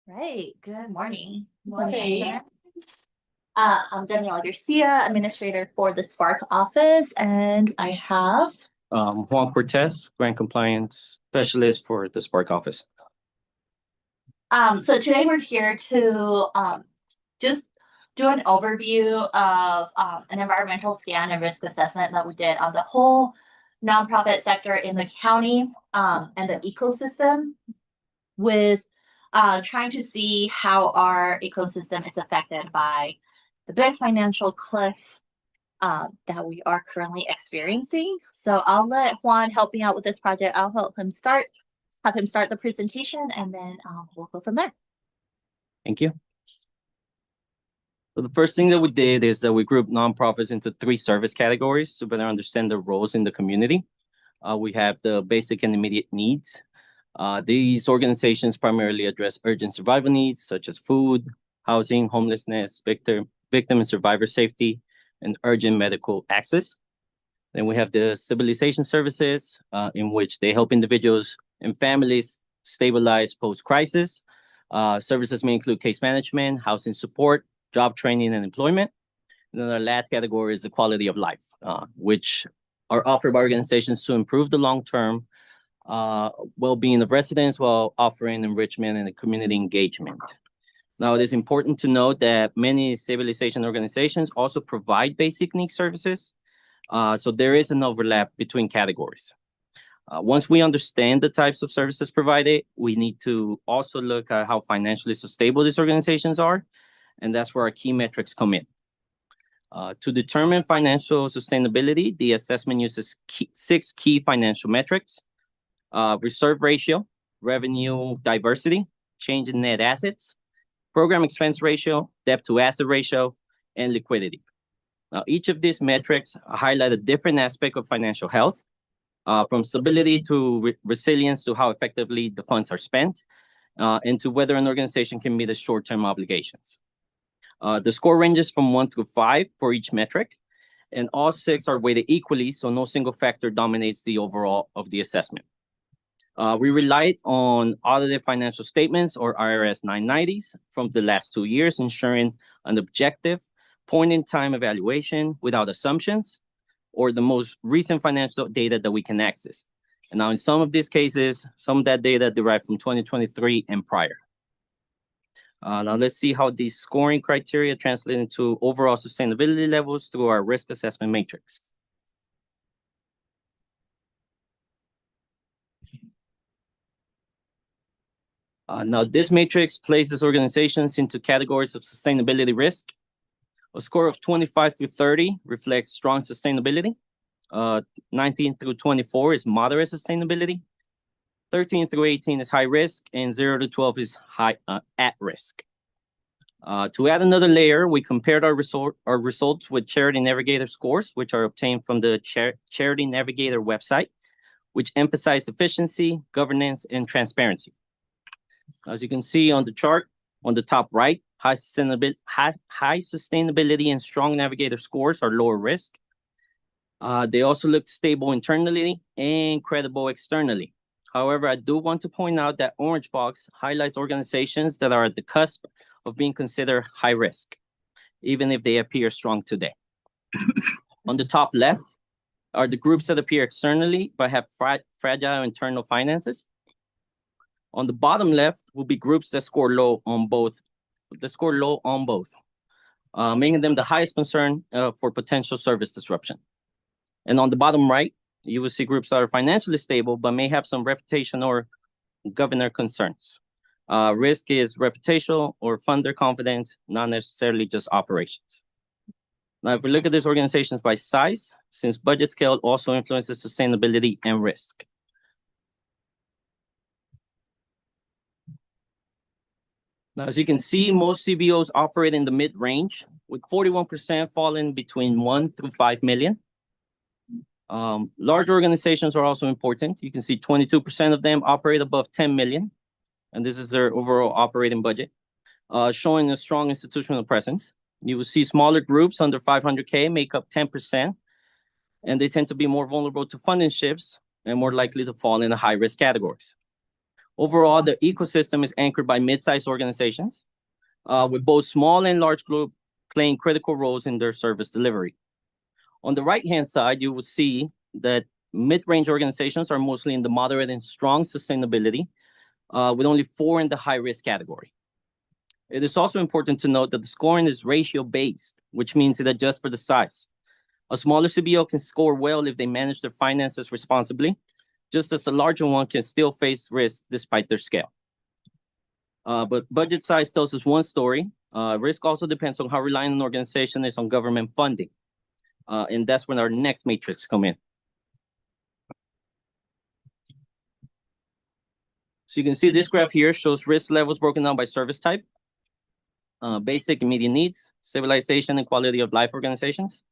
Right. Good morning. Morning. I'm Daniela Garcia, administrator for the Spark office, and I have Juan Cortez, Grant Compliance Specialist for the Spark office. so today we're here to just do an overview of an environmental scan and risk assessment that we did on the whole nonprofit sector in the county and the ecosystem, with trying to see how our ecosystem is affected by the big financial cliff that we are currently experiencing. So I'll let Juan help me out with this project. I'll have him start the presentation, and then we'll go from there. Thank you. So the first thing that we did is that we grouped nonprofits into 3 service categories to better understand their roles in the community. We have the basic and immediate needs. These organizations primarily address urgent survival needs such as food, housing, homelessness, victim and survivor safety, and urgent medical access. Then we have the stabilization services, in which they help individuals and families stabilize post-crisis. Services may include case management, housing support, job training, and employment. And then the last category is the quality of life, which are offered by organizations to improve the long-term well-being of residents while offering enrichment and community engagement. Now, it is important to note that many stabilization organizations also provide basic needs services, so there is an overlap between categories. Once we understand the types of services provided, we need to also look at how financially sustainable these organizations are, and that's where our key metrics come in. To determine financial sustainability, the assessment uses 6 key financial metrics: reserve ratio, revenue diversity, change in net assets, program expense ratio, debt to asset ratio, and liquidity. Now, each of these metrics highlight a different aspect of financial health, from stability to resilience to how effectively the funds are spent, and to whether an organization can meet the short-term obligations. The score ranges from 1 to 5 for each metric, and all 6 are weighted equally, so no single factor dominates the overall of the assessment. We relied on audited financial statements, or IRS 990s, from the last 2 years, ensuring an objective point-in-time evaluation without assumptions, or the most recent financial data that we can access. And now, in some of these cases, some of that data derived from 2023 and prior. Now, let's see how these scoring criteria translate into overall sustainability levels through our risk assessment matrix. Now, this matrix places organizations into categories of sustainability risk. A score of 25 through 30 reflects strong sustainability. 19 through 24 is moderate sustainability. 13 through 18 is high risk, and 0 to 12 is high at risk. To add another layer, we compared our results with Charity Navigator scores, which are obtained from the Charity Navigator website, which emphasize efficiency, governance, and transparency. As you can see on the chart, on the top right, high sustainability and strong Navigator scores are lower risk. They also look stable internally and credible externally. However, I do want to point out that orange box highlights organizations that are at the cusp of being considered high risk, even if they appear strong today. On the top left are the groups that appear externally but have fragile internal finances. On the bottom left will be groups that score low on both, making them the highest concern for potential service disruption. And on the bottom right, you will see groups that are financially stable but may have some reputational or governance concerns. Risk is reputational or funder confidence, not necessarily just operations. Now, if we look at these organizations by size, since budget scale also influences sustainability and risk. Now, as you can see, most CBOs operate in the mid-range, with 41% falling between 1 through 5 million. Large organizations are also important. You can see 22% of them operate above 10 million, and this is their overall operating budget, showing a strong institutional presence. You will see smaller groups under 500K make up 10%, and they tend to be more vulnerable to funding shifts and more likely to fall in the high-risk categories. Overall, the ecosystem is anchored by mid-sized organizations, with both small and large group playing critical roles in their service delivery. On the right-hand side, you will see that mid-range organizations are mostly in the moderate and strong sustainability, with only 4 in the high-risk category. It is also important to note that the scoring is ratio-based, which means it adjusts for the size. A smaller CBO can score well if they manage their finances responsibly, just as a larger one can still face risk despite their scale. But budget size tells us one story. Risk also depends on how reliant an organization is on government funding. And that's when our next matrix come in. So you can see this graph here shows risk levels broken down by service type, basic immediate needs, civilization, and quality of life organizations.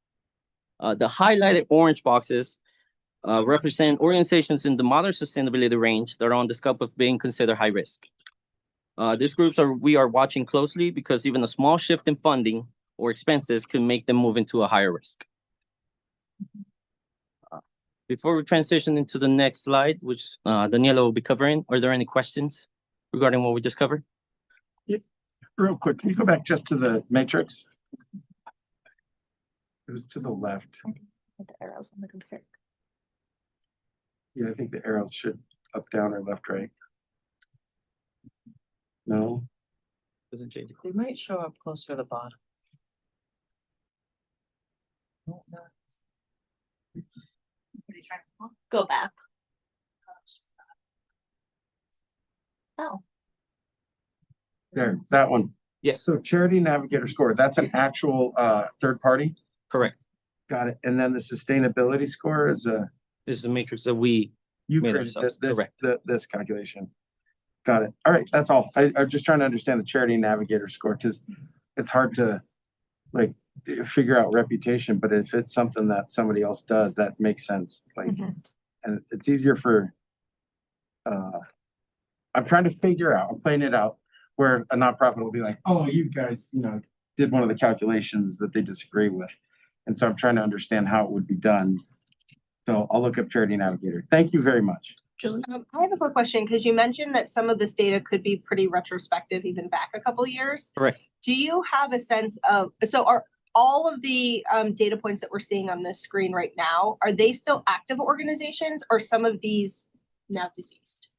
The highlighted orange boxes represent organizations in the moderate sustainability range that are on the scope of being considered high risk. These groups we are watching closely because even a small shift in funding or expenses can make them move into a higher risk. Before we transition into the next slide, which Daniela will be covering, are there any questions regarding what we just covered? Real quick, can you go back just to the matrix? It was to the left. The arrows on the computer. Yeah, I think the arrows should up, down, or left, right. No, Doesn't change it. They might show up closer to the bottom. No, no. What are you trying to pull? Go back. Oh, there, that one. Yes, So Charity Navigator score, that's an actual third party. correct. Got it. And then the sustainability score is This is the matrix that we you Made created ourselves, this correct. this calculation. Got it. All right, that's all. I'm just trying to understand the Charity Navigator score because it's hard to like figure out reputation, but if it's something that somebody else does, that makes sense. Like, and it's easier for. I'm trying to figure out. I'm playing it out where a nonprofit will be like, "Oh, you guys, did one of the calculations that they disagree with," and so I'm trying to understand how it would be done. So I'll look up Charity Navigator. Thank you very much. Julie. I have a quick question, because you mentioned that some of this data could be pretty retrospective, even back a couple years. Correct. Do you have a sense of, so are all of the data points that we're seeing on this screen right now, are they still active organizations or some of these now deceased?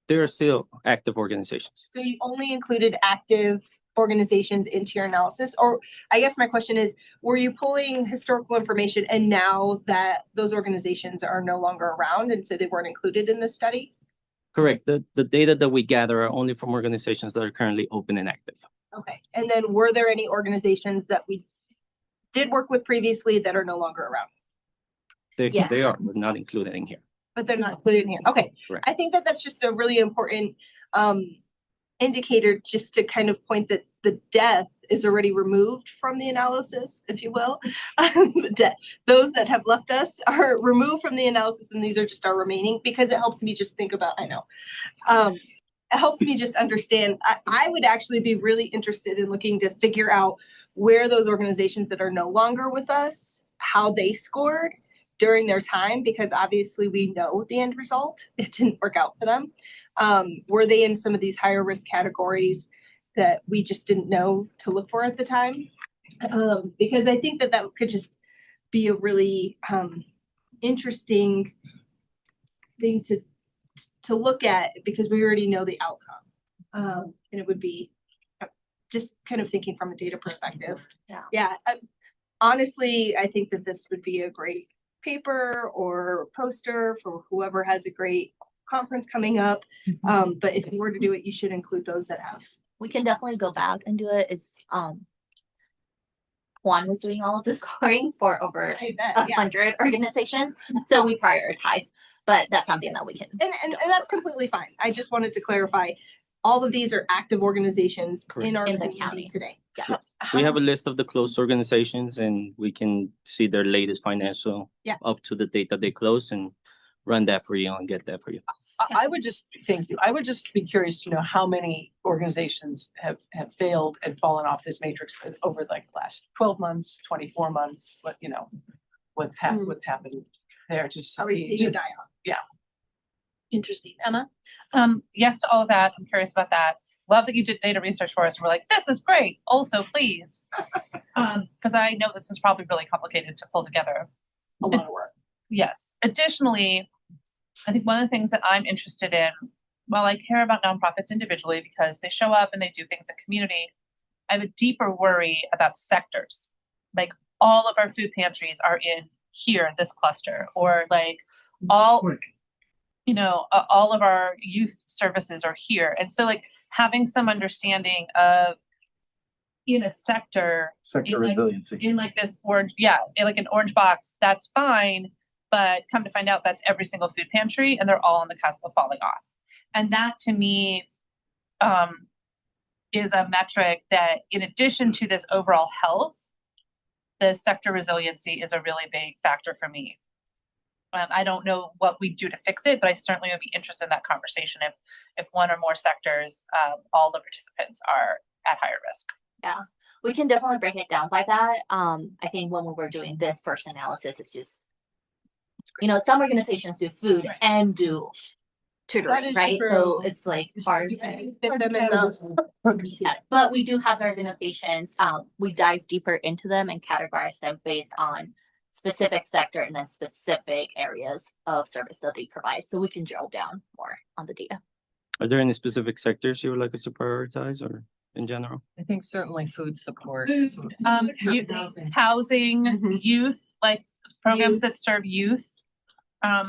There are still active organizations. So you only included active organizations into your analysis? Or I guess my question is, were you pulling historical information and now that those organizations are no longer around and so they weren't included in this study? Correct. The data that we gather are only from organizations that are currently open and active. Okay, and then were there any organizations that we did work with previously that are no longer around? Yeah. They are, but not included in here. But they're not included in here. Okay, Correct. I think that that's just a really important indicator, just to kind of point that the death is already removed from the analysis, if you will. Those that have left us are removed from the analysis, and these are just our remaining, because it helps me just think about, it helps me just understand. I would actually be really interested in looking to figure out where those organizations that are no longer with us, how they scored during their time, because obviously we know the end result. It didn't work out for them. Were they in some of these higher risk categories that we just didn't know to look for at the time? Because I think that that could just be a really interesting thing to look at, because we already know the outcome. And it would be just kind of thinking from a data perspective. Yeah. Honestly, I think that this would be a great paper or poster for whoever has a great conference coming up. But if you were to do it, you should include those that have. We can definitely go back and do it. It's Juan was doing all of the scoring for over I bet, 100 organizations, so we prioritize. But that's something that we can. And that's completely fine. I just wanted to clarify, all of these are active organizations in our In the community county. today. Yeah. We have a list of the closed organizations and we can see their latest financial Yeah. up to the date that they close and run that for you and get that for you. I would just, thank you. I would just be curious to know how many organizations have failed and fallen off this matrix over like the last 12 months, 24 months, what's happened there. Just Already taken a die off. Interesting. Emma? Yes to all of that. I'm curious about that. Love that you did data research for us. We're like, this is great. Also, please. Cause I know this was probably really complicated to pull together. A lot of work. Yes. Additionally, I think one of the things that I'm interested in, while I care about nonprofits individually because they show up and they do things in community, I have a deeper worry about sectors. Like all of our food pantries are in here, this cluster, or like all of our youth services are here. And so like having some understanding of in a sector, Sector like- resiliency. in like this orange, in like an orange box, that's fine. But come to find out that's every single food pantry and they're all on the cusp of falling off. And that to me is a metric that in addition to this overall health, the sector resiliency is a really big factor for me. I don't know what we do to fix it, but I certainly would be interested in that conversation if one or more sectors, all the participants are at higher risk. We can definitely break it down by that. I think when we were doing this first analysis, it's just, some organizations do food Right. and do tutoring, is right? So true. it's like hard. Fit them in the. Yeah, but we do have organizations, we dive deeper into them and categorize them based on specific sector and then specific areas of service that they provide. So we can drill down more on the data. Are there any specific sectors you would like us to prioritize or in general? I think certainly food support. Housing, Mhm. youth, like programs that serve youth.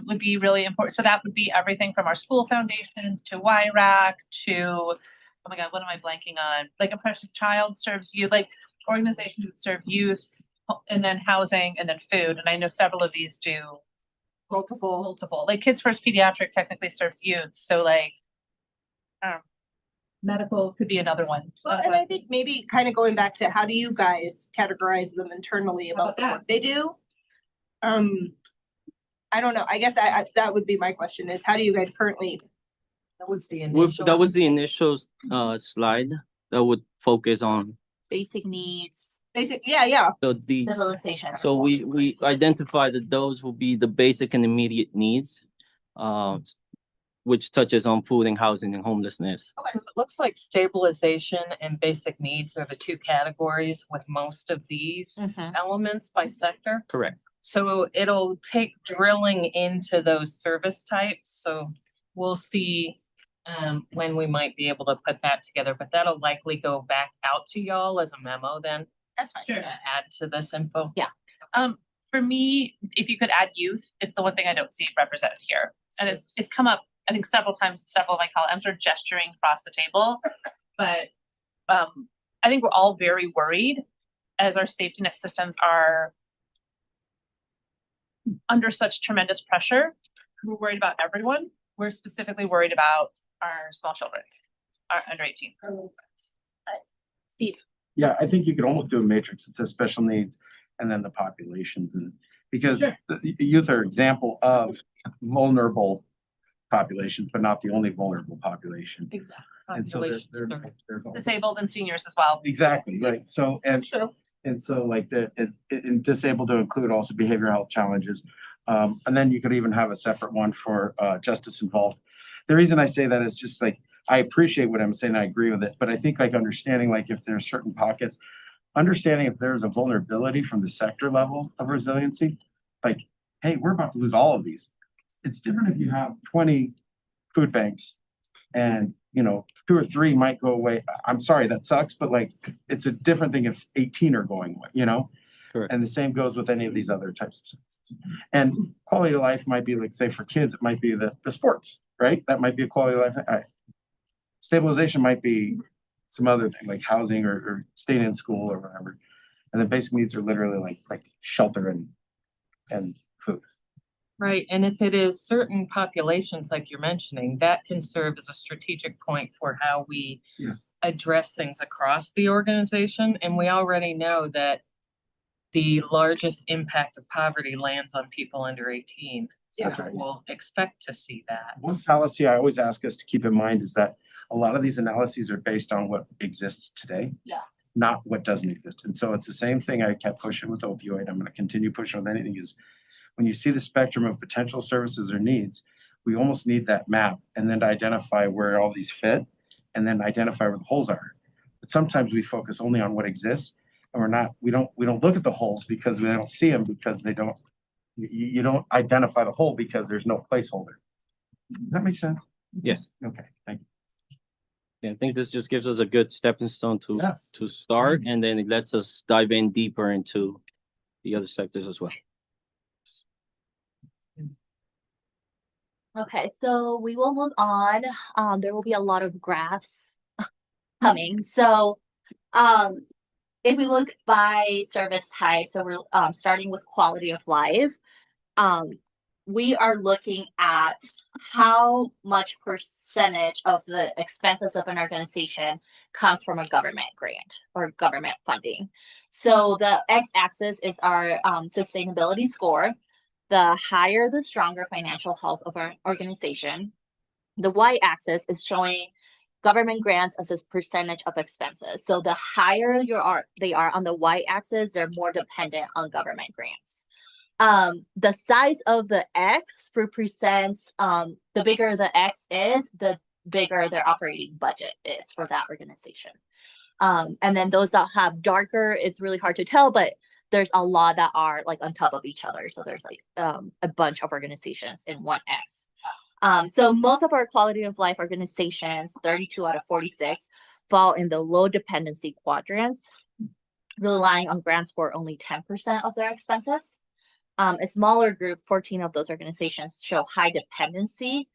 Would be really important. So that would be everything from our school foundations to YRAC to, oh my God, what am I blanking on? Like Oppression Child serves youth, like organizations that serve youth, and then housing and then food. And I know several of these do multiple, like Kids First Pediatric technically serves youth. So like, medical could be another one. Well, and I think maybe kind of going back to how do you guys categorize them internally How about about the that? work they do? I don't know. I guess I that would be my question is how do you guys currently? That was the initial. That was the initial slide that would focus on Basic needs, Yeah. the civilization. so we identified that those will be the basic and immediate needs, which touches on food and housing and homelessness. So it looks like stabilization and basic needs are the two categories with most of these Mhm. elements by sector. Correct. So it'll take drilling into those service types, so we'll see when we might be able to put that together, but that'll likely go back out to y'all as a memo then That's fine. Sure. to add to this info. For me, if you could add youth, it's the one thing I don't see represented here. And it's come up, I think several times, with several of my colleagues, I'm sort of gesturing across the table. But I think we're all very worried as our safety net systems are under such tremendous pressure. We're worried about everyone. We're specifically worried about our small children, our under 18. Steve. Yeah, I think you could almost do a matrix into special needs and then the populations and because Sure. the youth are example of vulnerable populations, but not the only vulnerable population. Exactly. And so there's all- Disabled and seniors as well. exactly, right. So True. and so like and disabled to include also behavioral health challenges. And then you could even have a separate one for justice involved. The reason I say that is just like, I appreciate what I'm saying, I agree with it, but I think like understanding like if there's certain pockets, understanding if there's a vulnerability from the sector level of resiliency, like, hey, we're about to lose all of these. It's different if you have 20 food banks and, 2 or 3 might go away. I'm sorry, that sucks, but like, it's a different thing if 18 are going away, Correct. And the same goes with any of these other types of services. And quality of life might be like, say for kids, it might be the sports, right? That might be a quality of life. Stabilization might be some other thing like housing or staying in school or whatever. And the basic needs are literally like shelter and food. Right, and if it is certain populations like you're mentioning, that can serve as a strategic point for how we Yes. address things across the organization, and we already know that the largest impact of poverty lands on people under 18. So Yeah. we'll expect to see that. One fallacy I always ask us to keep in mind is that a lot of these analyses are based on what exists today. Yeah. Not what doesn't exist. And so it's the same thing I kept pushing with opioid. I'm gonna continue pushing with anything is when you see the spectrum of potential services or needs, we almost need that map and then to identify where all these fit and then identify where the holes are. But sometimes we focus only on what exists and we don't look at the holes because we don't see them because they don't, you don't identify the hole because there's no placeholder. Does that make sense? Yes, Okay, thank you. yeah, I think this just gives us a good stepping stone to Yes. to start, and then it lets us dive in deeper into the other sectors as well. Okay, so we will move on. There will be a lot of graphs coming. So, if we look by service type, so we're starting with quality of life. We are looking at how much percentage of the expenses of an organization comes from a government grant or government funding. So the x-axis is our sustainability score. The higher, the stronger financial health of our organization. The y-axis is showing government grants as a percentage of expenses. So the higher they are on the y-axis, they're more dependent on government grants. The size of the X represents the bigger the X is, the bigger their operating budget is for that organization. And then those that have darker, it's really hard to tell, but there's a lot that are like on top of each other. So there's like a bunch of organizations in one X. So most of our quality of life organizations, 32 out of 46, fall in the low dependency quadrants, relying on grants for only 10% of their expenses. A smaller group, 14 of those organizations, show high dependency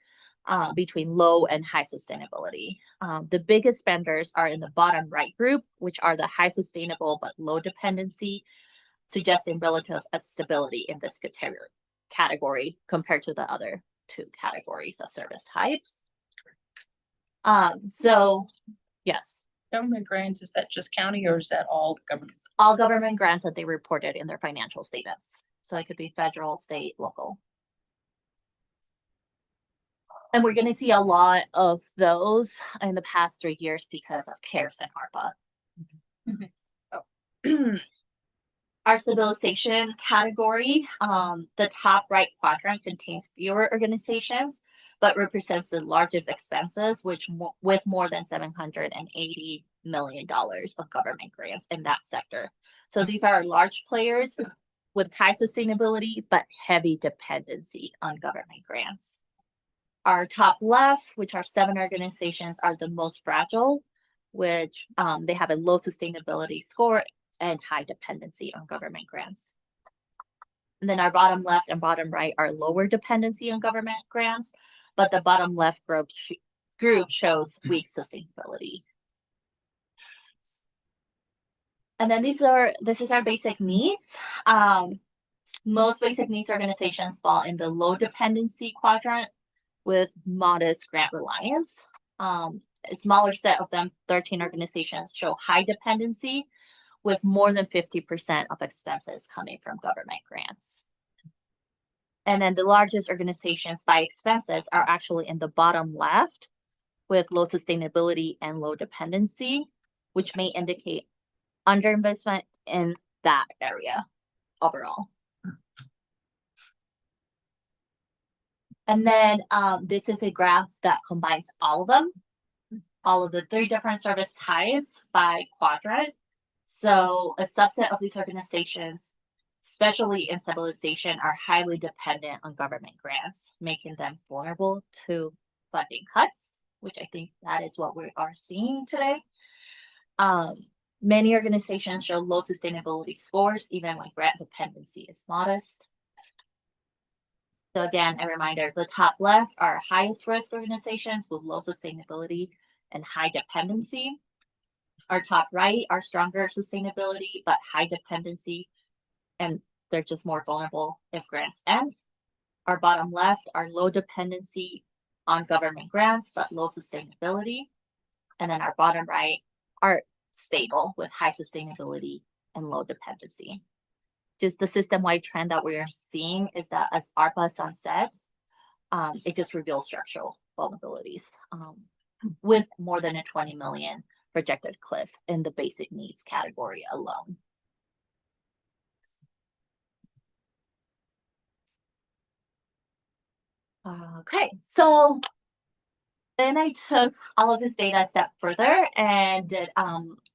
between low and high sustainability. The biggest spenders are in the bottom right group, which are the high sustainable but low dependency, suggesting relative stability in this category compared to the other two categories of service types. So yes, Government grants, is that just county or is that all government? all government grants that they reported in their financial statements. So it could be federal, state, local. And we're going to see a lot of those in the past 3 years because of CARES and ARPA. Our stabilization category, the top right quadrant contains fewer organizations, but represents the largest expenses, with more than $780 million of government grants in that sector. So these are large players with high sustainability, but heavy dependency on government grants. Our top left, which are 7 organizations, are the most fragile, which they have a low sustainability score and high dependency on government grants. And then our bottom left and bottom right are lower dependency on government grants, but the bottom left group shows weak sustainability. And then this is our basic needs. Most basic needs organizations fall in the low dependency quadrant with modest grant reliance. A smaller set of them, 13 organizations, show high dependency with more than 50% of expenses coming from government grants. And then the largest organizations by expenses are actually in the bottom left with low sustainability and low dependency, which may indicate underinvestment in that area overall. And then this is a graph that combines all of them, all of the 3 different service types by quadrant. So a subset of these organizations, especially in stabilization, are highly dependent on government grants, making them vulnerable to funding cuts, which I think that is what we are seeing today. Many organizations show low sustainability scores, even when grant dependency is modest. So again, a reminder, the top left are highest risk organizations with low sustainability and high dependency. Our top right are stronger sustainability, but high dependency, and they're just more vulnerable if grants end. Our bottom left are low dependency on government grants, but low sustainability. And then our bottom right are stable with high sustainability and low dependency. Just the system-wide trend that we are seeing is that as ARPA sunsets, it just reveals structural vulnerabilities with more than a 20 million projected cliff in the basic needs category alone. Okay, so then I took all of this data a step further and did,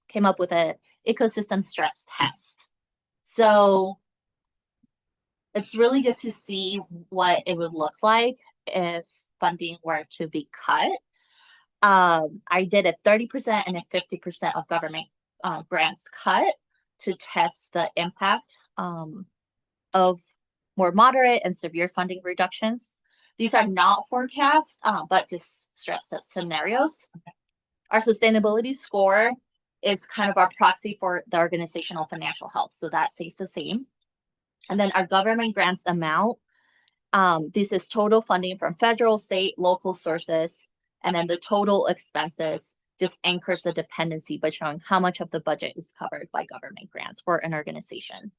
came up with a ecosystem stress test. So it's really just to see what it would look like if funding were to be cut. I did a 30% and a 50% of government grants cut to test the impact of more moderate and severe funding reductions. These are not forecasts, but just stress test scenarios. Our sustainability score is kind of our proxy for the organizational financial health, so that stays the same. And then our government grants amount, this is total funding from federal, state, local sources, and then the total expenses just anchors the dependency by showing how much of the budget is covered by government grants for an organization.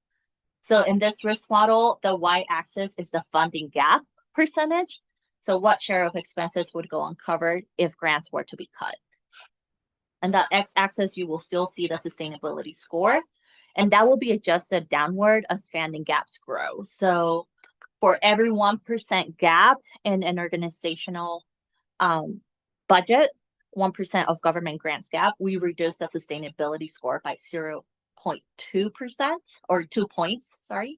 So in this risk model, the y-axis is the funding gap percentage. So what share of expenses would go uncovered if grants were to be cut? And the x-axis, you will still see the sustainability score, and that will be adjusted downward as funding gaps grow. So for every 1% gap in an organizational budget, 1% of government grants gap, we reduce the sustainability score by 0.2% or 2 points, sorry.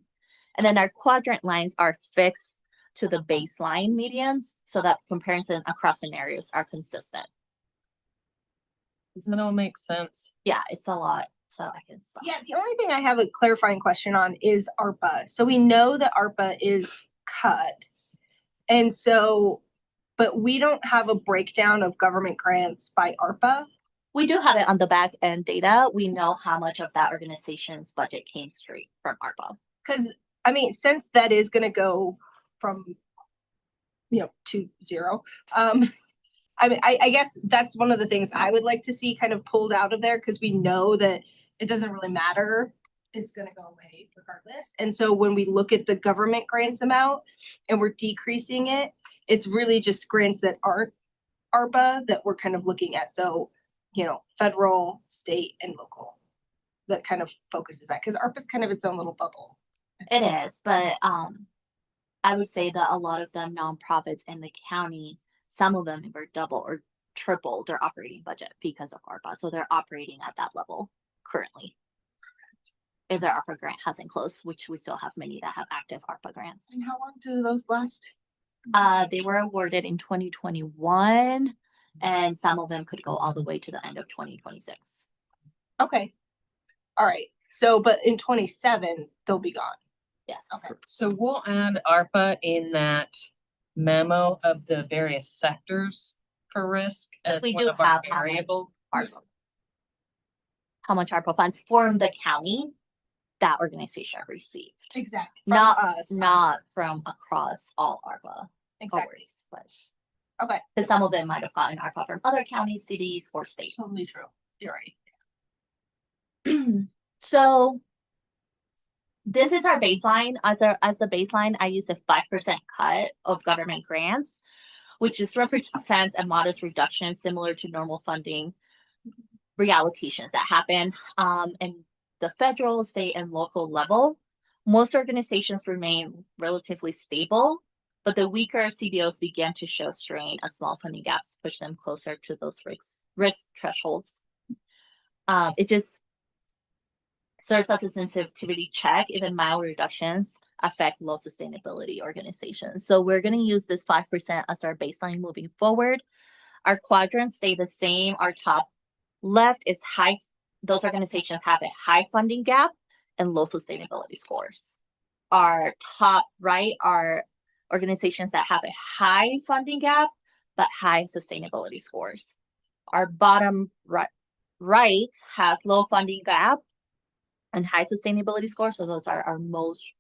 And then our quadrant lines are fixed to the baseline medians so that comparison across scenarios are consistent. Does that all make sense? Yeah, it's a lot, so I can stop. Yeah, the only thing I have a clarifying question on is ARPA. So we know that ARPA is cut. And so, but we don't have a breakdown of government grants by ARPA. We do have it on the back end data. We know how much of that organization's budget came straight from ARPA. Because I mean, since that is gonna go from, to zero, I mean, I guess that's one of the things I would like to see kind of pulled out of there, because we know that it doesn't really matter. It's gonna go away regardless. And so when we look at the government grants amount and we're decreasing it, it's really just grants that aren't ARPA that we're kind of looking at. So, federal, state, and local, that kind of focuses that, because ARPA is kind of its own little bubble. It is, but I would say that a lot of the nonprofits in the county, some of them were double or triple their operating budget because of ARPA. So they're operating at that level currently. If their ARPA grant hasn't closed, which we still have many that have active ARPA grants. And how long do those last? They were awarded in 2021, and some of them could go all the way to the end of 2026. Okay. All right. So, but in 27, they'll be gone. Yes. Okay. So we'll add ARPA in that memo of the various sectors for risk as We one do of our have how much variable. ARPA. How much ARPA funds from the county that organization received. Exactly. Not from across all ARPA. Exactly. awards, but. Okay. Because some of them might have gotten ARPA from other counties, cities, or states. Totally true. You're right. So this is our baseline. As the baseline, I used a 5% cut of government grants, which just represents a modest reduction similar to normal funding reallocations that happen in the federal, state, and local level. Most organizations remain relatively stable, but the weaker CBOs began to show strain as small funding gaps push them closer to those risk thresholds. It just serves as a sensitivity check. Even mild reductions affect low sustainability organizations. So we're going to use this 5% as our baseline moving forward. Our quadrants stay the same. Our top left is high. Those organizations have a high funding gap and low sustainability scores. Our top right are organizations that have a high funding gap but high sustainability scores. Our bottom right has low funding gap and high sustainability scores. So those are our most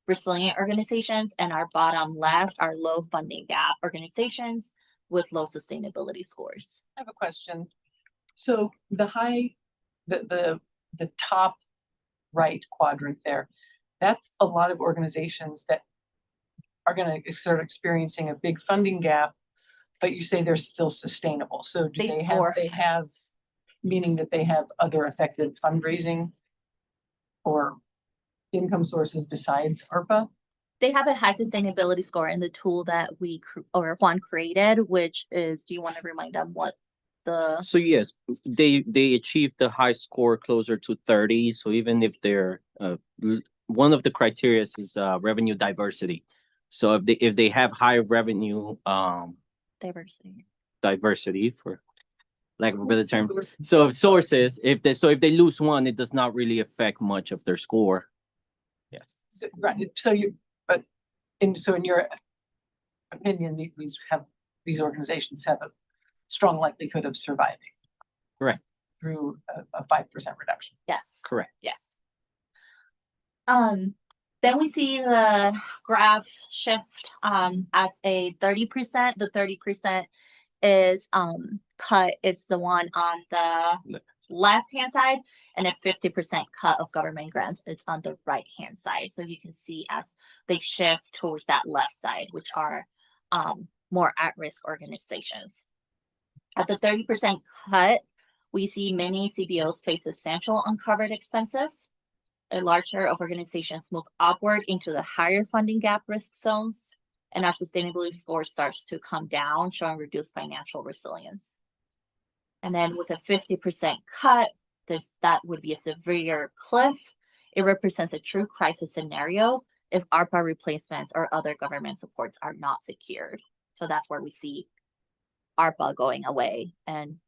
resilient organizations. And our bottom left are low funding gap organizations with low sustainability scores. I have a question. So the top right quadrant there, that's a lot of organizations that are going to start experiencing a big funding gap, but you say they're still sustainable. So do they have, meaning that they have other effective fundraising or income sources besides ARPA? they have a high sustainability score in the tool that Juan created, which is, do you want to remind them what the, So yes, they achieved the high score closer to 30. So even if they're one of the criteria is revenue diversity. So if they have high revenue diversity, for lack of a better term, so sources, if they lose one, it does not really affect much of their score. Yes. So, right, so in your opinion, these organizations have a strong likelihood of surviving Correct. through a 5% reduction. yes, Correct. yes. Then we see the graph shift as a 30%. The 30% is cut is the one on the left hand side, and a 50% cut of government grants is on the right hand side. So you can see as they shift towards that left side, which are more at-risk organizations. At the 30% cut, we see many CBOs face substantial uncovered expenses. A large share of organizations move upward into the higher funding gap risk zones, and our sustainability score starts to come down, showing reduced financial resilience. And then with a 50% cut, that would be a severe cliff. It represents a true crisis scenario if ARPA replacements or other government supports are not secured. So that's where we see ARPA going away and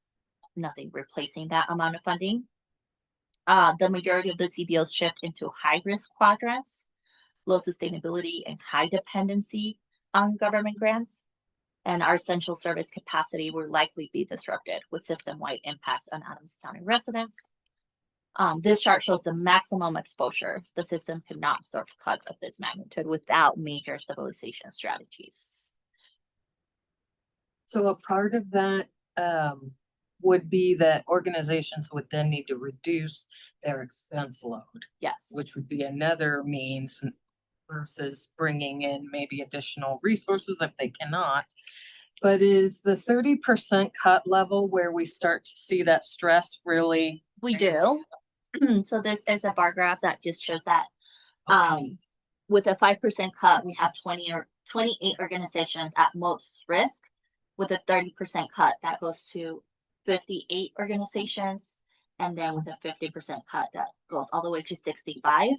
nothing replacing that amount of funding. The majority of the CBOs shift into high-risk quadrants, low sustainability and high dependency on government grants, and our essential service capacity will likely be disrupted with system-wide impacts on Adams County residents. This chart shows the maximum exposure. The system could not absorb cuts of this magnitude without major stabilization strategies. So a part of that would be that organizations would then need to reduce their expense load, Yes. which would be another means versus bringing in maybe additional resources if they cannot. But is the 30% cut level where we start to see that stress really? We do. So this is a bar graph that just shows that with a 5% cut, we have 28 organizations at most risk. With a 30% cut, that goes to 58 organizations. And then with a 50% cut, that goes all the way to 65.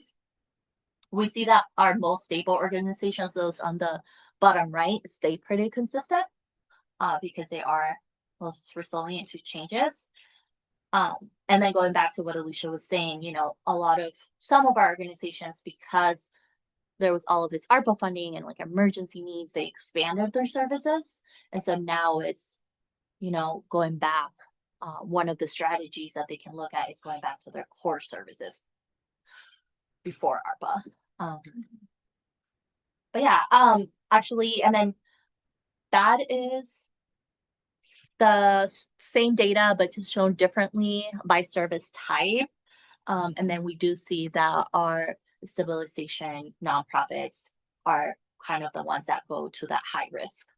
We see that our most stable organizations, those on the bottom right, stay pretty consistent because they are most resilient to changes. And then going back to what Alicia was saying, you know, some of our organizations, because there was all of this ARPA funding and like emergency needs, they expanded their services. And so now it's, you know, going back. One of the strategies that they can look at is going back to their core services before ARPA. But yeah, actually, and then that is the same data, but just shown differently by service type. And then we do see that our stabilization nonprofits are kind of the ones that go to that high risk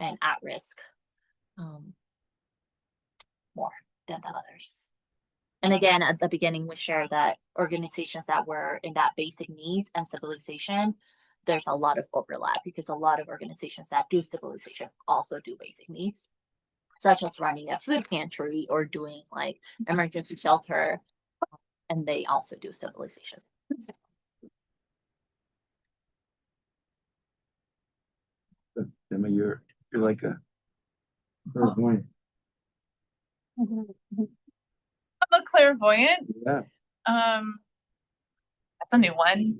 and at risk more than the others. And again, at the beginning, we shared that organizations that were in that basic needs and stabilization, there's a lot of overlap because a lot of organizations that do stabilization also do basic needs, such as running a food pantry or doing like emergency shelter, and they also do stabilization. Emma, you're like a clairvoyant. I'm a clairvoyant. Yeah. That's a new one.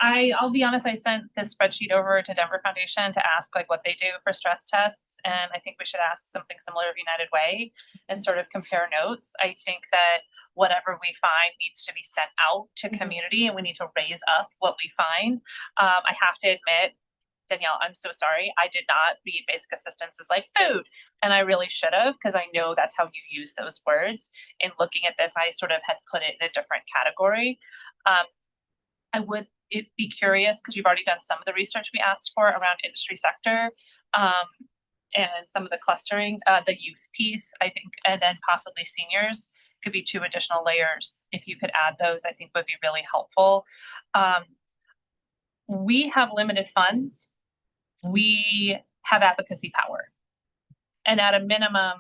I'll be honest, I sent this spreadsheet over to Denver Foundation to ask like what they do for stress tests. And I think we should ask something similar of United Way and sort of compare notes. I think that whatever we find needs to be sent out to community and we need to raise up what we find. I have to admit, Danielle, I'm so sorry. I did not read basic assistance as like food. And I really should have, because I know that's how you use those words. In looking at this, I sort of had put it in a different category. I would be curious, because you've already done some of the research we asked for around industry sector and some of the clustering, the youth piece, I think, and then possibly seniors could be 2 additional layers. If you could add those, I think would be really helpful. we have limited funds. We have advocacy power. And at a minimum,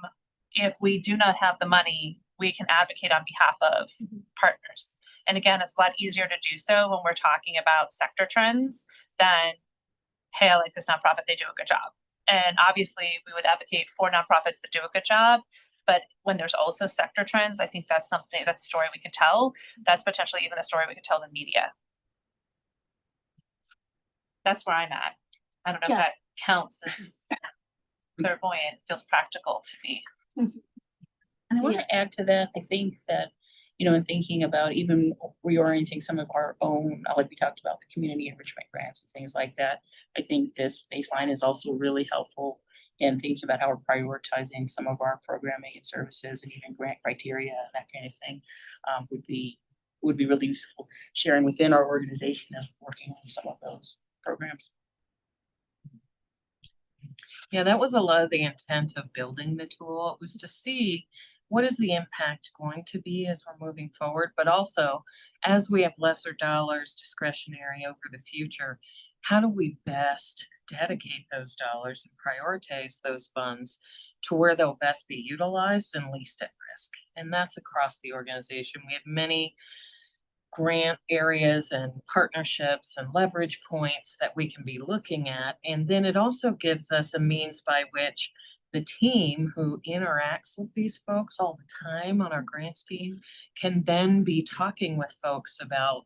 if we do not have the money, we can advocate on behalf of partners. And again, it's a lot easier to do so when we're talking about sector trends than, hey, I like this nonprofit, they do a good job. And obviously, we would advocate for nonprofits that do a good job. But when there's also sector trends, I think that's a story we can tell. That's potentially even a story we could tell the media. That's where I'm at. I don't know if Yeah. that counts as clairvoyant, feels practical to me. And I want to add to that, I think that, in thinking about even reorienting some of our own, like we talked about the community enrichment grants and things like that. I think this baseline is also really helpful in thinking about how we're prioritizing some of our programming and services and even grant criteria, that kind of thing, would be really useful sharing within our organization as we're working on some of those programs. Yeah, that was a lot of the intent of building the tool. It was to see what is the impact going to be as we're moving forward, but also as we have lesser dollars discretionary over the future, how do we best dedicate those dollars and prioritize those funds to where they'll best be utilized and least at risk? And that's across the organization. We have many grant areas and partnerships and leverage points that we can be looking at. And then it also gives us a means by which the team who interacts with these folks all the time on our grants team can then be talking with folks about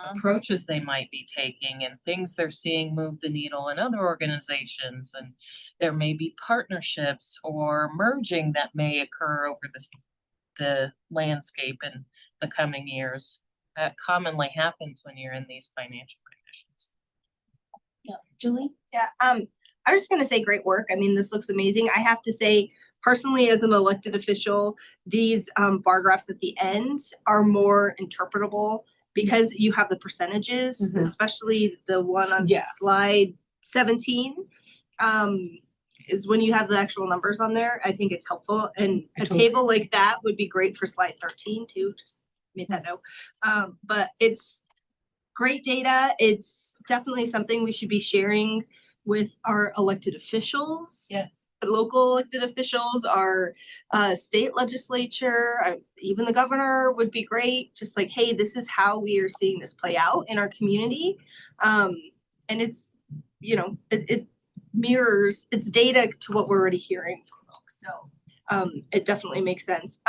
approaches they might be taking and things they're seeing move the needle in other organizations. And there may be partnerships or merging that may occur over the landscape in the coming years. That commonly happens when you're in these financial conditions. Yeah, Julie? Yeah, I was just gonna say great work. I mean, this looks amazing. I have to say, personally, as an elected official, these bar graphs at the end are more interpretable because you have the percentages, especially the one on slide 17. Is when you have the actual numbers on there, I think it's helpful. And a table like that would be great for slide 13 too, just made that note. But it's great data. It's definitely something we should be sharing with our elected officials. Yeah. Local elected officials, our state legislature, even the governor would be great. Just like, hey, this is how we are seeing this play out in our community. And it's, it mirrors, it's data to what we're already hearing from folks. So it definitely makes sense.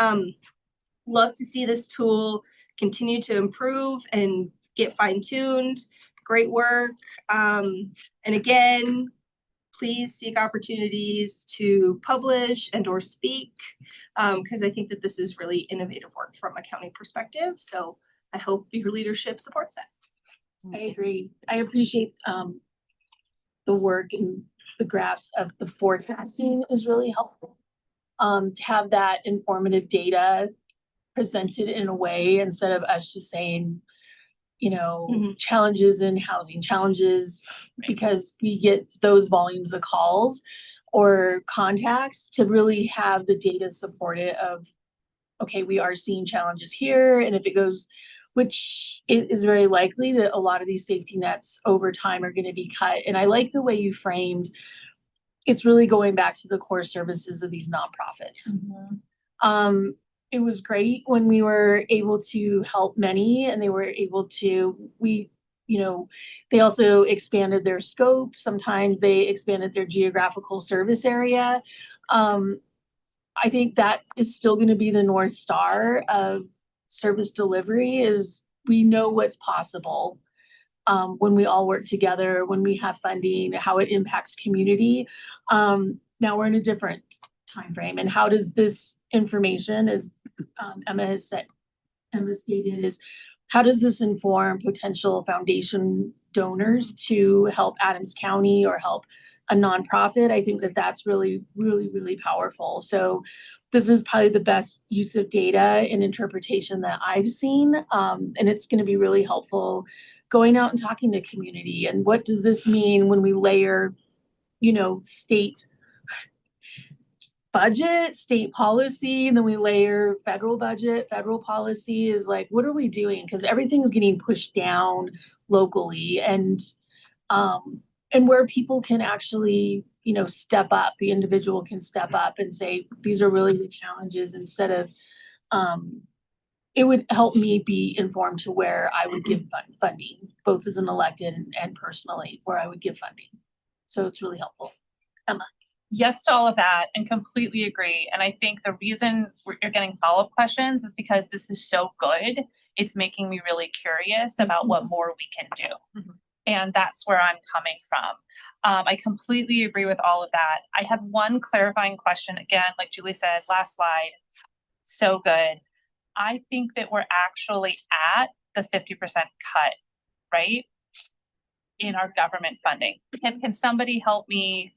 Love to see this tool continue to improve and get fine-tuned. Great work. And again, please seek opportunities to publish and or speak, because I think that this is really innovative work from a county perspective. So I hope your leadership supports that. I agree. I appreciate the work and the graphs of the forecasting is really helpful. To have that informative data presented in a way instead of us just saying, challenges in housing, challenges because we get those volumes of calls or contacts, to really have the data support it of, okay, we are seeing challenges here. And if it goes, which it is very likely that a lot of these safety nets over time are going to be cut. And I like the way you framed, it's really going back to the core services of these nonprofits. It was great when we were able to help many and they were able to, they also expanded their scope. Sometimes they expanded their geographical service area. I think that is still going to be the North Star of service delivery, is we know what's possible when we all work together, when we have funding, how it impacts community. Now we're in a different time frame, and how does this information, as Emma stated, is how does this inform potential foundation donors to help Adams County or help a nonprofit? I think that that's really, really, really powerful. So this is probably the best use of data and interpretation that I've seen. And it's going to be really helpful going out and talking to community. And what does this mean when we layer, state budget, state policy, and then we layer federal budget, federal policy? Is like, what are we doing? Because everything's getting pushed down locally. And And where people can actually, step up, the individual can step up and say, these are really the challenges instead of, it would help me be informed to where I would give funding, both as an elected and personally, where I would give funding. So it's really helpful. Yes to all of that and completely agree. And I think the reason you're getting follow-up questions is because this is so good. It's making me really curious about what more we can do. Mhm. And that's where I'm coming from. I completely agree with all of that. I had one clarifying question, again, like Julie said, last slide, so good. I think that we're actually at the 50% cut, right? In our government funding. Can somebody help me?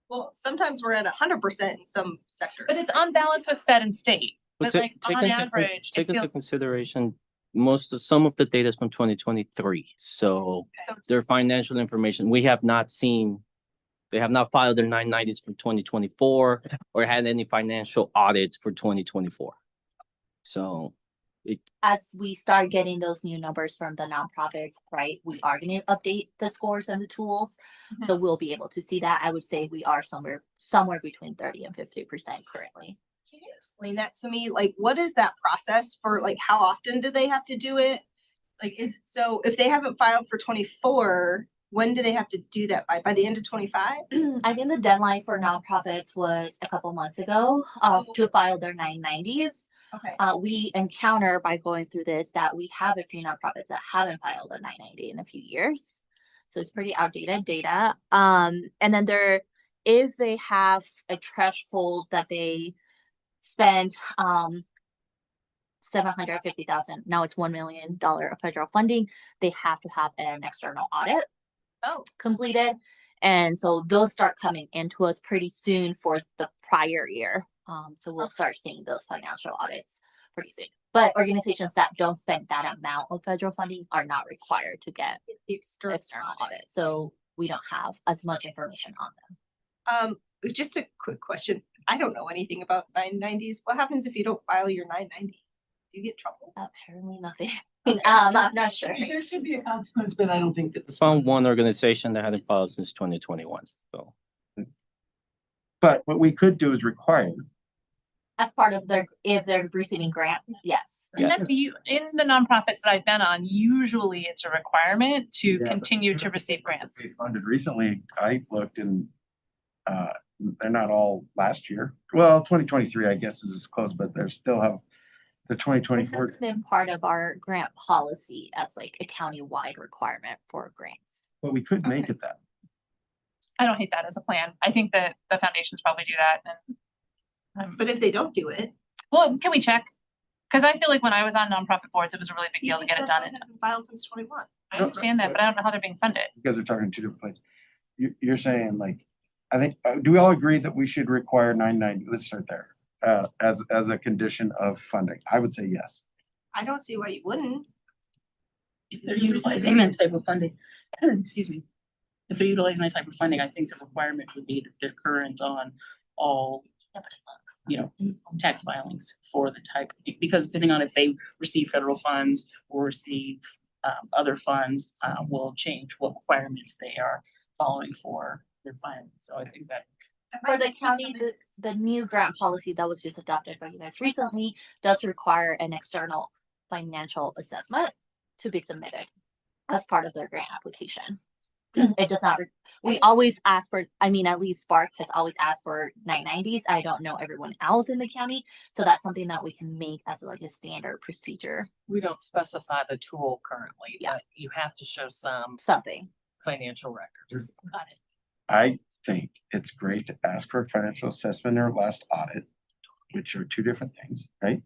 Well, sometimes we're at 100% in some sectors. But it's on balance with Fed and state. But ta- like on average, Take it into feels, consideration, some of the data is from 2023, so So it's their financial information, we have not seen. They have not filed their 990s from 2024 or had any financial audits for 2024. So As we start getting those new numbers from the nonprofits, right, we are gonna update the scores and the tools. So we'll be able to see that. I would say we are somewhere between 30 and 50% currently. Can you explain that to me? Like, what is that process for, like, how often do they have to do it? Like, so if they haven't filed for 24, when do they have to do that by? By the end of 25? I think the deadline for nonprofits was a couple months ago, to file their 990s. Okay. We encounter by going through this that we have a few nonprofits that haven't filed a 990 in a few years. So it's pretty outdated data. And then if they have a threshold that they spent, 750,000, now it's $1 million of federal funding, they have to have an external audit Oh, completed. And so those start coming into us pretty soon for the prior year. So we'll start seeing those financial audits pretty soon. But organizations that don't spend that amount of federal funding are not required to get the external audit. So we don't have as much information on them. Just a quick question. I don't know anything about 990s. What happens if you don't file your 990? Do you get trouble? Apparently nothing. I'm not sure. There should be a consequence, but I don't think that it's found one organization that hadn't filed since 2021, so. But what we could do is require. As part of if they're receiving grant, yes. and that's in the nonprofits that I've been on, usually it's a requirement to Yeah, but continue to receive grants. They funded recently, I've looked and they're not all last year. Well, 2023, I guess is as close, but they're still have the It 2024. has been part of our grant policy as like a county-wide requirement for grants. But we could make it that. I don't hate that as a plan. I think that the foundations probably do that and. But if they don't do it. Well, can we check? Cause I feel like when I was on nonprofit boards, it was a really big deal to get it done. And Hasn't filed since 21. I understand that, but I don't know how they're being funded. You guys are talking two different places. You're saying like, I think, do we all agree that we should require 990? Let's start there. As a condition of funding, I would say yes. I don't see why you wouldn't. If they're utilizing that type of funding, excuse me. If they're utilizing that type of funding, I think the requirement would be that they're current on all, tax filings for the type, because depending on if they receive federal funds or receive other funds, will change what requirements they are following for their filing. So I think that For the county, the new grant policy that was just adopted by you guys recently does require an external financial assessment to be submitted as part of their grant application. It does not, we always ask for, at least Spark has always asked for 990s. I don't know everyone else in the county. So that's something that we can make as like a standard procedure, We don't specify the tool currently, Yeah. but you have to show some something. financial record. Got it. I think it's great to ask for a financial assessment or last audit, which are two different things, right?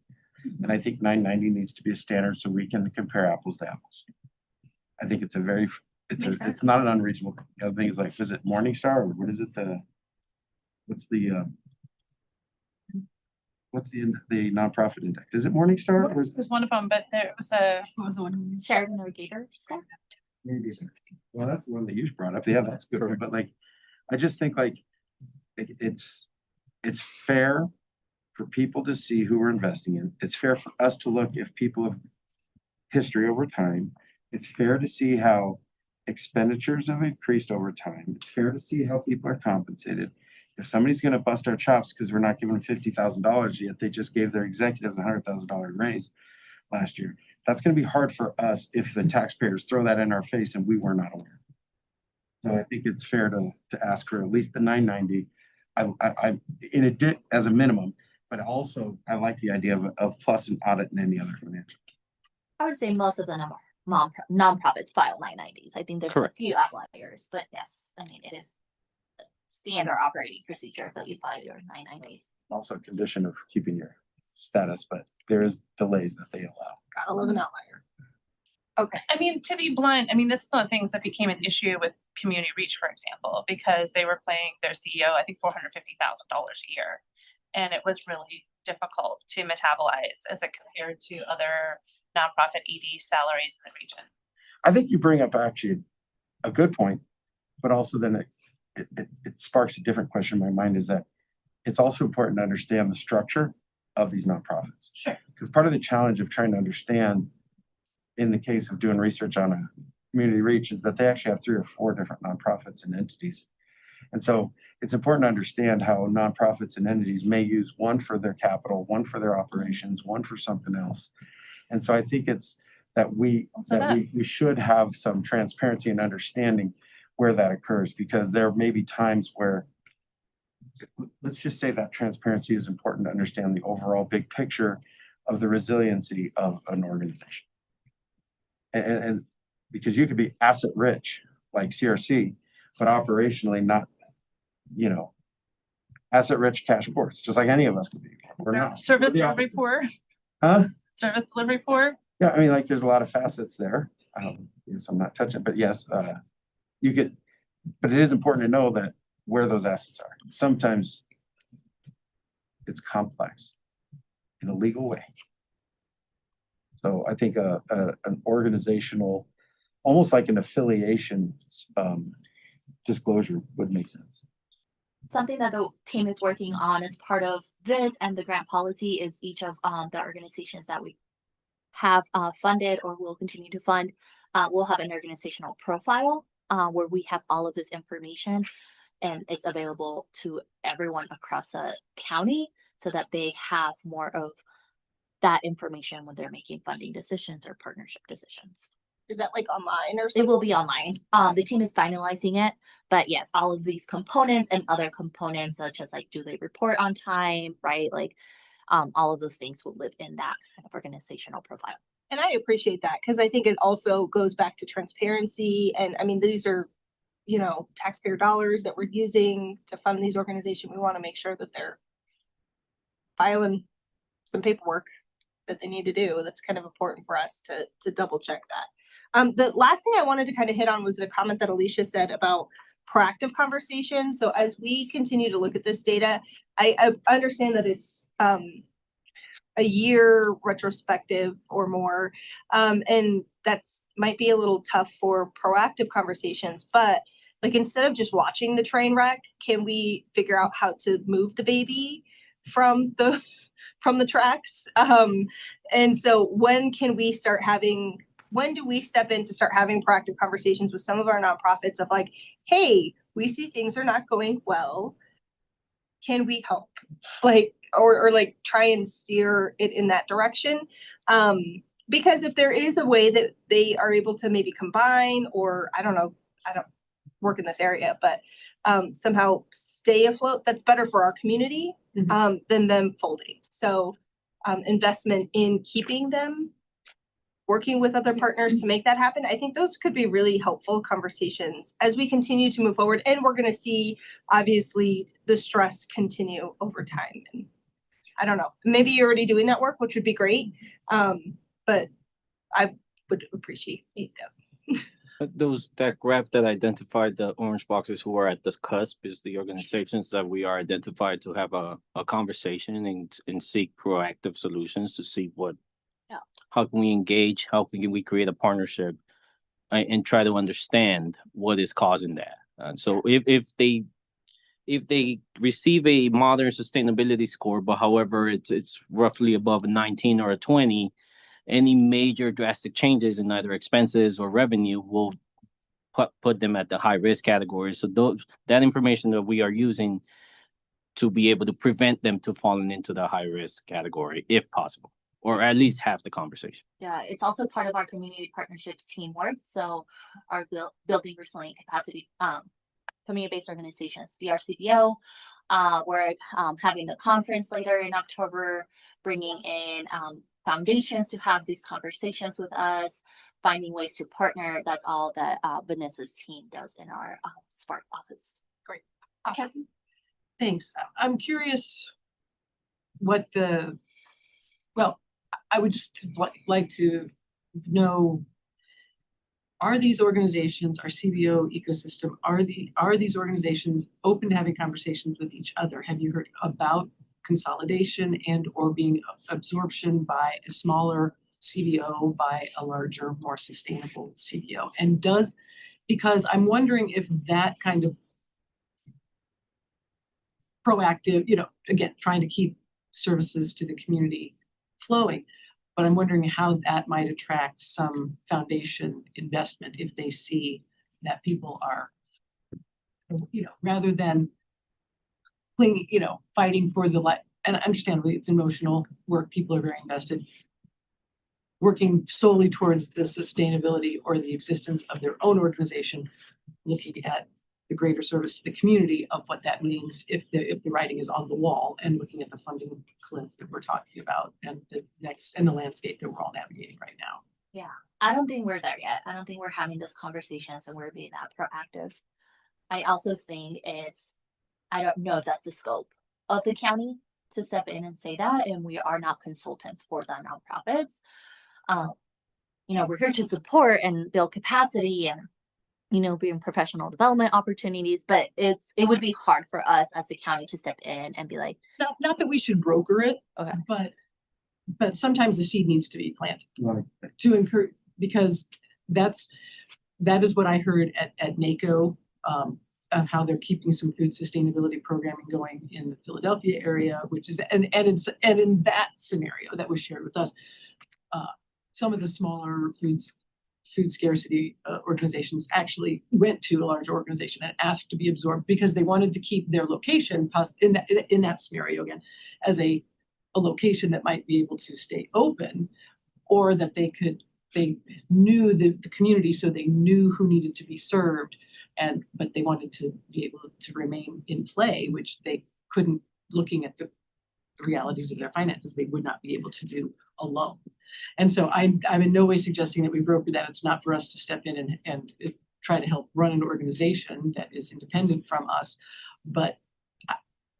And I think 990 needs to be a standard so we can compare apples to apples. I think it's Makes sense. it's not an unreasonable, the other thing is like, is it Morningstar or what is it, what's the nonprofit index? Is it Morningstar or is It was one of them, but there was a, what was the one? Sheridan Navigator score. maybe, well, that's the one that you brought up. Yeah, that's good, but like, I just think like it's fair for people to see who we're investing in. It's fair for us to look if people have history over time. It's fair to see how expenditures have increased over time. It's fair to see how people are compensated. If somebody's gonna bust our chops because we're not giving them $50,000 yet, they just gave their executives a $100,000 raise last year. That's gonna be hard for us if the taxpayers throw that in our face and we were not aware. So I think it's fair to ask for at least the 990. As a minimum, but also I like the idea of plus an audit and any other financial. I would say most of the nonprofits file 990s. I think there's a Correct. few outliers, but yes, I mean, it is a standard operating procedure that you file your 990s. Also a condition of keeping your status, but there is delays that they allow. Gotta love an outlier. Okay, I mean, to be blunt, I mean, this is one of the things that became an issue with Community Reach, for example, because they were paying their CEO, I think $450,000 a year. And it was really difficult to metabolize as it compared to other nonprofit ED salaries in the region. I think you bring up actually a good point, but also then it sparks a different question in my mind is that it's also important to understand the structure of these nonprofits. Sure. Because part of the challenge of trying to understand in the case of doing research on a Community Reach is that they actually have 3 or 4 different nonprofits and entities. And so it's important to understand how nonprofits and entities may use one for their capital, one for their operations, one for something else. And so I think it's that we should have some transparency and understanding where that occurs, because there may be times where, let's just say that transparency is important to understand the overall big picture of the resiliency of an organization. And because you could be asset rich like CRC, but operationally not, asset rich, cash poor. It's just like any of us could be. We're not. Service We're the delivery opposite. poor, Huh? service delivery poor. Yeah, I mean, like, there's a lot of facets there. Yes, I'm not touching, but yes, you could, but it is important to know that where those assets are. Sometimes it's complex in a legal way. So I think an organizational, almost like an affiliation disclosure would make sense. Something that the team is working on as part of this and the grant policy is each of the organizations that we have funded or will continue to fund will have an organizational profile where we have all of this information and it's available to everyone across the county so that they have more of that information when they're making funding decisions or partnership decisions. is that like online or something? It will be online. The team is finalizing it, but yes, all of these components and other components such as like, do they report on time, right? Like, all of those things will live in that kind of organizational profile. And I appreciate that because I think it also goes back to transparency. And I mean, these are, taxpayer dollars that we're using to fund these organizations. We want to make sure that they're filing some paperwork that they need to do. That's kind of important for us to double check that. The last thing I wanted to kind of hit on was the comment that Alicia said about proactive conversation. So as we continue to look at this data, I understand that it's a year retrospective or more, and that's might be a little tough for proactive conversations, but like instead of just watching the train wreck, can we figure out how to move the baby from the tracks? And so when do we step in to start having proactive conversations with some of our nonprofits of like, hey, we see things are not going well. Can we help? Like, or like try and steer it in that direction. Because if there is a way that they are able to maybe combine, or I don't work in this area, but somehow stay afloat, that's better for our community than them folding. So investment in keeping them, working with other partners to make that happen. I think those could be really helpful conversations as we continue to move forward. And we're going to see, obviously, the stress continue over time. And I don't know, maybe you're already doing that work, which would be great. But I would appreciate that. That graph that identified the orange boxes who are at the cusp is the organizations that we are identified to have a conversation and seek proactive solutions to see how can we engage, how can we create a partnership and try to understand what is causing that. And so if they receive a modern sustainability score, but however it's roughly above a 19 or a 20, any major drastic changes in either expenses or revenue will put them at the high risk category. So that information that we are using to be able to prevent them to falling into the high risk category if possible, or at least have the conversation. Yeah, it's also part of our community partnerships teamwork. So our building resilient capacity, community-based organizations, BRCBO. We're having the conference later in October, bringing in foundations to have these conversations with us, finding ways to partner. That's all that Vanessa's team does in our Spark office. Awesome. Thanks. I'm curious what I would just like to know, are these organizations, our CBO ecosystem, are these organizations open to having conversations with each other? Have you heard about consolidation and or being absorption by a smaller CBO by a larger, more sustainable CBO? And because I'm wondering if that kind of proactive, again, trying to keep services to the community flowing, but I'm wondering how that might attract some foundation investment if they see that people are, rather than clinging, fighting for the life. And understandably, it's emotional work. People are very invested. Working solely towards the sustainability or the existence of their own organization, looking at the greater service to the community of what that means if the writing is on the wall, and looking at the funding cliff that we're talking about and the landscape that we're all navigating right now. Yeah, I don't think we're there yet. I don't think we're having those conversations and we're being that proactive. I also think I don't know if that's the scope of the county to step in and say that, and we are not consultants for the nonprofits. We're here to support and build capacity and bring professional development opportunities, but it would be hard for us as a county to step in and be like, not that we should broker it, okay, but sometimes the seed needs to be planted Right. to encourage, because that is what I heard at NACO, of how they're keeping some food sustainability programming going in the Philadelphia area, which is and in that scenario that was shared with us, some of the smaller food scarcity organizations actually went to a larger organization and asked to be absorbed because they wanted to keep their location in that scenario again as a location that might be able to stay open, or that they knew the community, so they knew who needed to be served, but they wanted to be able to remain in play, which they couldn't, looking at the realities of their finances, they would not be able to do alone. And so I'm in no way suggesting that we broker that. It's not for us to step in and try to help run an organization that is independent from us. But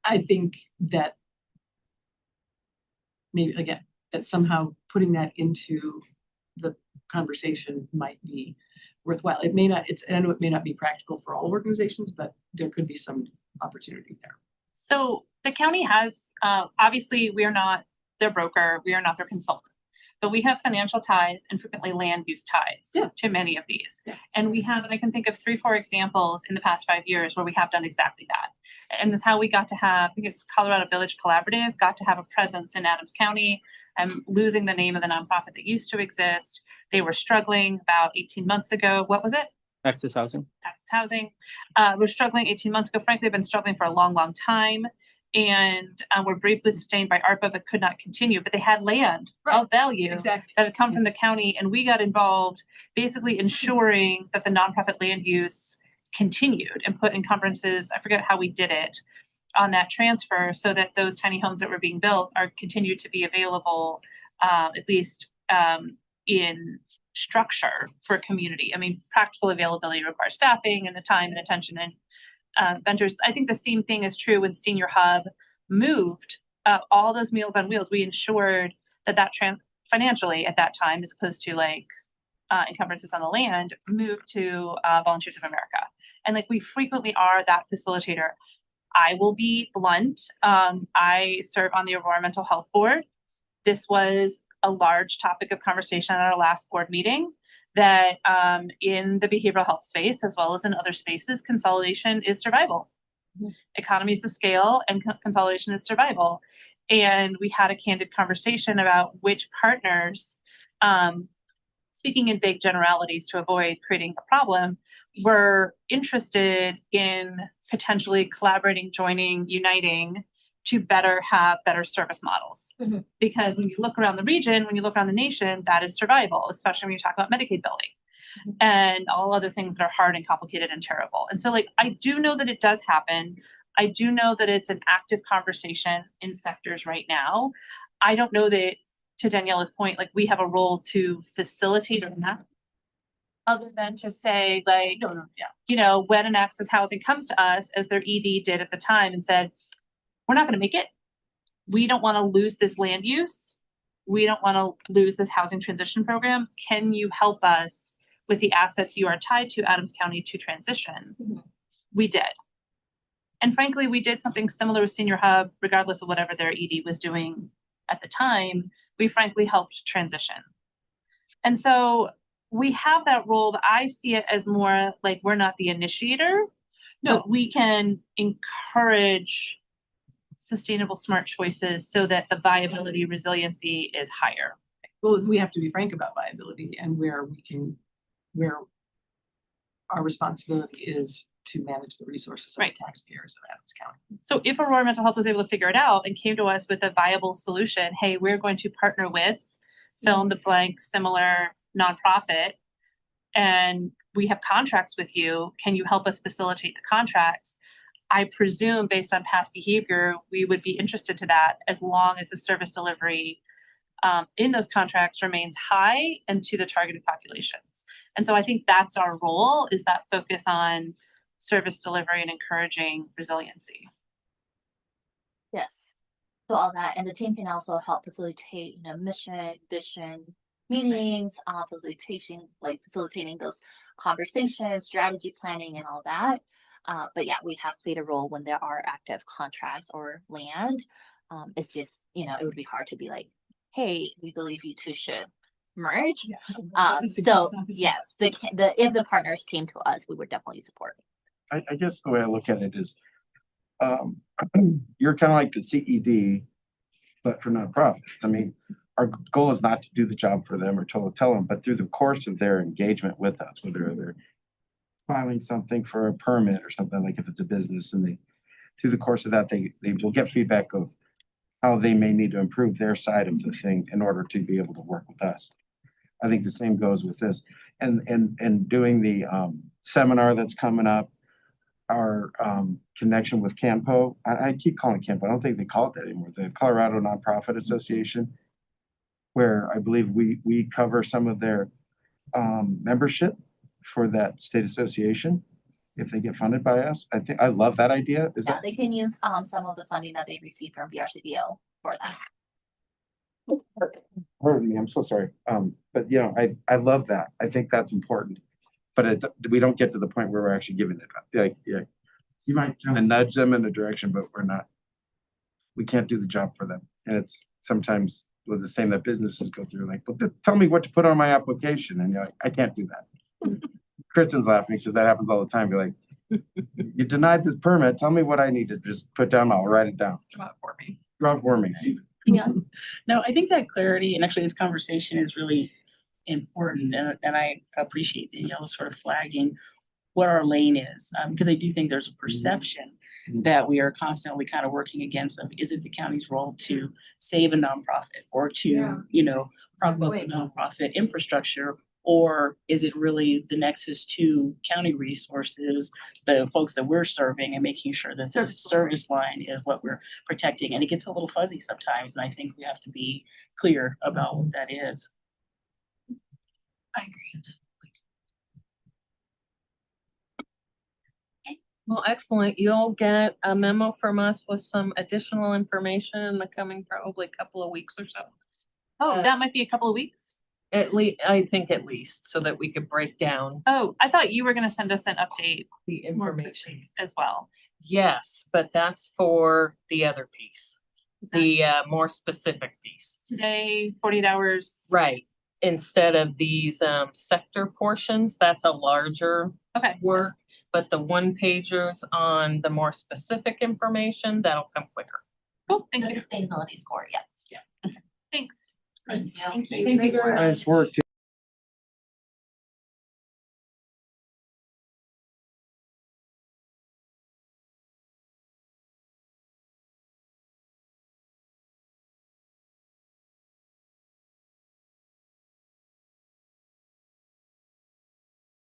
I think that maybe, again, that somehow putting that into the conversation might be worthwhile. It may not, I know it may not be practical for all organizations, but there could be some opportunity there. So the county has, obviously, we are not their broker, we are not their consultant, but we have financial ties and frequently land use ties to many of these. Yeah. And I can think of 3-4 examples in the past 5 years where we have done exactly that. And that's how we got to have, I think it's Colorado Village Collaborative, got to have a presence in Adams County. I'm losing the name of the nonprofit that used to exist. They were struggling about 18 months ago. What was it? Access housing. Access housing. We're struggling 18 months ago. Frankly, they've been struggling for a long, long time. And were briefly sustained by ARPA, but could not continue. But they had land of value Exactly. that had come from the county, and we got involved basically ensuring that the nonprofit land use continued and put encumbrances, I forget how we did it, on that transfer so that those tiny homes that were being built are continued to be available, at least in structure for a community. I mean, practical availability requires staffing and the time and attention and vendors. I think the same thing is true when Senior Hub moved all those Meals on Wheels. We ensured that financially at that time, as opposed to encumbrances on the land, moved to Volunteers of America. And we frequently are that facilitator. I will be blunt. I serve on the Aurora Mental Health Board. This was a large topic of conversation at our last board meeting, that in the behavioral health space, as well as in other spaces, consolidation is survival. Mm-hmm. Economies of scale and consolidation is survival. And we had a candid conversation about which partners, speaking in big generalities to avoid creating a problem, were interested in potentially collaborating, joining, uniting to better have better service models. Mhm. Because when you look around the region, when you look around the nation, that is survival, especially when you talk about Medicaid billing and all other things that are hard and complicated and terrible. And so like, I do know that it does happen. I do know that it's an active conversation in sectors right now. I don't know that, to Daniela's point, like we have a role to facilitate or not. Other than to say like, you know, when an access housing comes to us, as their ED did at the time and said, we're not gonna make it. We don't wanna lose this land use. We don't wanna lose this housing transition program. Can you help us with the assets you are tied to Adams County to transition? Mhm. We did. And frankly, we did something similar with Senior Hub, regardless of whatever their ED was doing at the time. We frankly helped transition. And so we have that role, but I see it as more like we're not the initiator. But we can encourage sustainable, smart choices so that the viability, resiliency is higher. Well, we have to be frank about viability and where our responsibility is to manage the resources of the Right. taxpayers of Adams County. So if Aurora Mental Health was able to figure it out and came to us with a viable solution, hey, we're going to partner with fill in the blank similar nonprofit, and we have contracts with you, can you help us facilitate the contracts? I presume based on past behavior, we would be interested to that as long as the service delivery in those contracts remains high and to the targeted populations. And so I think that's our role, is that focus on service delivery and encouraging resiliency. Yes. So all that, and the team can also help facilitate, mission, vision, meetings, facilitating those conversations, strategy planning and all that. But yeah, we have played a role when there are active contracts or land. It's just, it would be hard to be like, hey, we believe you two should merge. So yes, if the partners came to us, we would definitely support. I guess the way I look at it is, you're kind of like the CED, but for nonprofits. I mean, our goal is not to do the job for them or tell them, but through the course of their engagement with us, whether they're filing something for a permit or something, like if it's a business, and through the course of that, they will get feedback of how they may need to improve their side of the thing in order to be able to work with us. I think the same goes with this, and doing the seminar that's coming up, our connection with CANPO. I keep calling it CANPO. I don't think they call it that anymore. The Colorado Nonprofit Association, where I believe we cover some of their membership for that state association if they get funded by us. I love that idea. Is Yeah, that they can use some of the funding that they received from BRCBO for that. pardon me, I'm so sorry. But I love that. I think that's important. But we don't get to the point where we're actually giving it up. Like, yeah, you might kind of nudge them in a direction, but we can't do the job for them. And it's sometimes the same that businesses go through, like, well, tell me what to put on my application. And you're like, I can't do that. Kristen's laughing because that happens all the time. You're like, you denied this permit. Tell me what I need to just put down. I'll write it down. Draw it for me. Draw it for me. Yeah, no, I think that clarity, and actually this conversation is really important, and I appreciate Danielle sort of flagging what our lane is, because I do think there's a perception that we are constantly kind of working against them. Is it the county's role to save a nonprofit or to, prop up a nonprofit infrastructure? Or is it really the nexus to county resources, the folks that we're serving, and making sure that the service line is what we're protecting? And it gets a little fuzzy sometimes, and I think we have to be clear about what that is. I agree. Well, excellent. You'll get a memo from us with some additional information in the coming probably couple of weeks or so. Oh, that might be a couple of weeks. I think at least, so that we could break down Oh, I thought you were gonna send us an update the more information. quickly as well. Yes, but that's for the other piece, the more specific piece. Today, 48 hours. Right. Instead of these sector portions, that's a larger Okay. work, but the one pagers on the more specific information, that'll come quicker. Cool, The thank you. sustainability score, yes. Thanks. Thank you. Thank you. Nice work,